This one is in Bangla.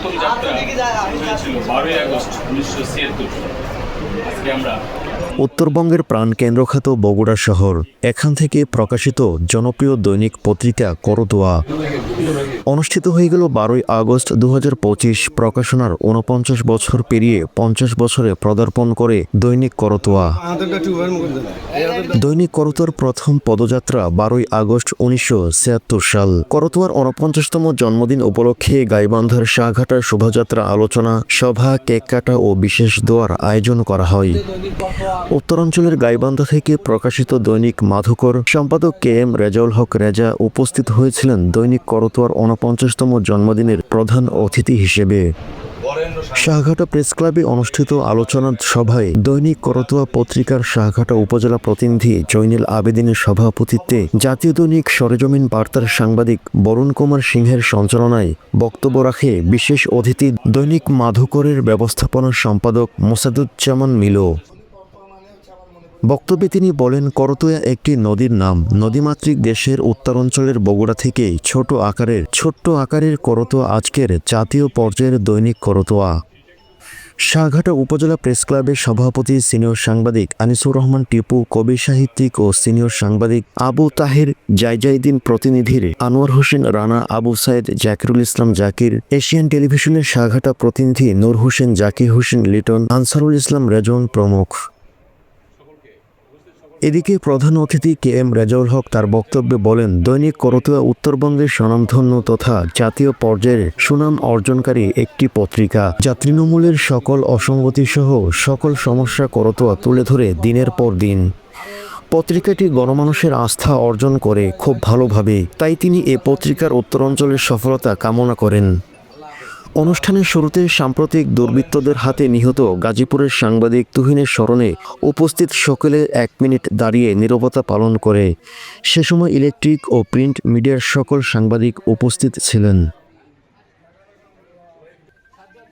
প্রথম যাত্রা হয়েছিল 12ই আগস্ট 1976। আজকে আমরা উত্তরবঙ্গের প্রাণকেন্দ্র খ্যাত বগুড়া শহর, এখান থেকে প্রকাশিত জনপ্রিয় দৈনিক পত্রিকা করতোয়া অনুষ্ঠিত হয়ে গেল 12ই আগস্ট 2025। প্রকাশনার 49 বছর পেরিয়ে 50 বছরে পদার্পণ করে দৈনিক করতোয়া। দৈনিক করতোয়ার প্রথম পদযাত্রা 12ই আগস্ট 1976 সাল। করতোয়ার 49তম জন্মদিন উপলক্ষে গাইবান্ধার শাহঘাটার শোভাযাত্রা, আলোচনা সভা, কেক কাটা ও বিশেষ দোয়ার আয়োজন করা হয়। উত্তরাঞ্চলের গাইবান্ধা থেকে প্রকাশিত দৈনিক মাধুকর সম্পাদক KM রেজাউল হক রেজা উপস্থিত হয়েছিলেন দৈনিক করতোয়ার 49তম জন্মদিনের প্রধান অতিথি হিসেবে। শাহঘাটা প্রেস ক্লাবে অনুষ্ঠিত আলোচনা সভায় দৈনিক করতোয়া পত্রিকার শাহঘাটা উপজেলা প্রতিনিধি জৈনুল আবেদিনের সভাপতিত্বে জাতীয় দৈনিক সরেজমিন বার্তার সাংবাদিক বরুণ কুমার সিংহের সঞ্চালনায় বক্তব্য রাখে বিশেষ অতিথি দৈনিক মাধুকরের ব্যবস্থাপনা সম্পাদক মোসাদুজ্জামান মিলো। বক্তব্যে তিনি বলেন, করতোয়া একটি নদীর নাম। নদীমাতৃক দেশের উত্তরাঞ্চলের বগুড়া থেকে ছোট্ট আকারের করতোয়া আজকের জাতীয় পর্যায়ের দৈনিক করতোয়া। শাহঘাটা উপজেলা প্রেস ক্লাবের সভাপতি সিনিয়র সাংবাদিক আনিসুর রহমান টিপু, কবি সাহিত্যিক ও সিনিয়র সাংবাদিক আবু তাহের জাইজাইদিন, প্রতিনিধির আনোয়ার হোসেন রানা, আবু সাইদ, জাকিরুল ইসলাম জাকির, এশিয়ান টেলিভিশনের শাহঘাটা প্রতিনিধি নূর হোসেন, জাকির হোসেন লিটন, আনসারুল ইসলাম রেজন প্রমুখ। এদিকে প্রধান অতিথি KM রেজাউল হক তার বক্তব্যে বলেন, দৈনিক করতোয়া উত্তরবঙ্গের স্বনামধন্য তথা জাতীয় পর্যায়ের সুনাম অর্জনকারী একটি পত্রিকা। তৃণমূলের সকল অসঙ্গতি সহ সকল সমস্যা করতোয়া তুলে ধরে দিনের পর দিন। পত্রিকাটি গণমানুষের আস্থা অর্জন করে খুব ভালোভাবে, তাই তিনি এ পত্রিকার উত্তরাঞ্চলের সফলতা কামনা করেন। অনুষ্ঠানের শুরুতে সাম্প্রতিক দুর্বৃত্তদের হাতে নিহত গাজীপুরের সাংবাদিক তুহিনের স্মরণে উপস্থিত সকলে 1 মিনিট দাঁড়িয়ে নীরবতা পালন করে। সে সময় ইলেকট্রিক ও প্রিন্ট মিডিয়ার সকল সাংবাদিক উপস্থিত ছিলেন।